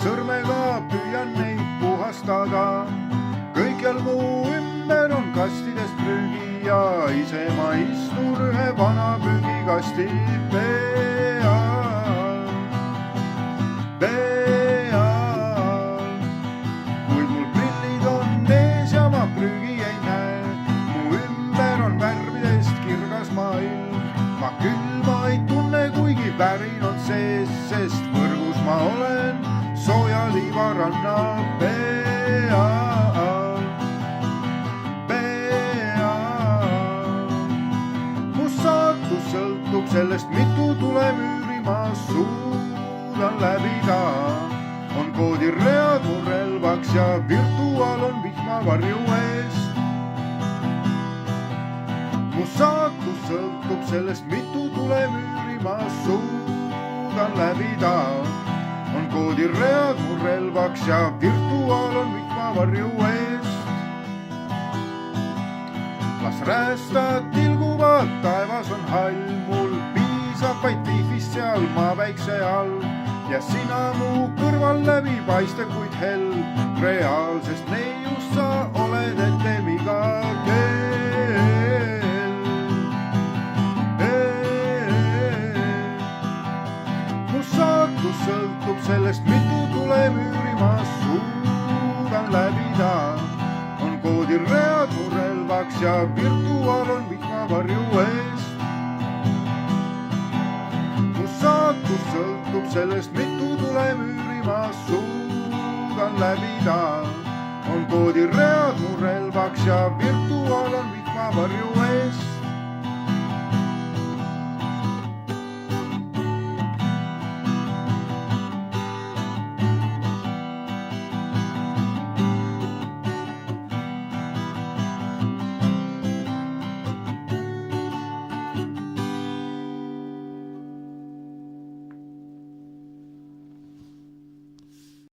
sõrmega püüan neid puhastada. Kõikjal mu ümber on kastidest prügi ja ise ma istun ühe vana prügikasti peal. Kuid mul prillid on ees ja ma prügi ei näe. Mu ümber on värvidest kirgas maailm. Ma külma ei tunne, kuigi värin on sees, sest võrgus ma olen sooja liivaranna peal. Mu saatus sõltub sellest, mitu tulemüüri ma suudan läbida. On koodiread mu relvaks ja virtuaal on vihmavarju eest. Mu saatus sõltub sellest, mitu tulemüüri ma suudan läbida. On koodiread mu relvaks ja virtuaal on vihmavarju eest. Las räästad tilguvad, taevas on hall, mul piisab vaid wifi'st seal maa väikse all. Ja sina mu kõrval läbi paista, kuid hell, reaalsest neiust sa oled etem iga kell. Mu saatus sõltub sellest, mitu tulemüüri ma suudan läbida. On koodiread mu relvaks ja virtuaal on vihmavarju eest. Mu saatus sõltub sellest, mitu tulemüüri ma suudan läbida. On koodiread mu relvaks ja virtuaal on vihmavarju eest.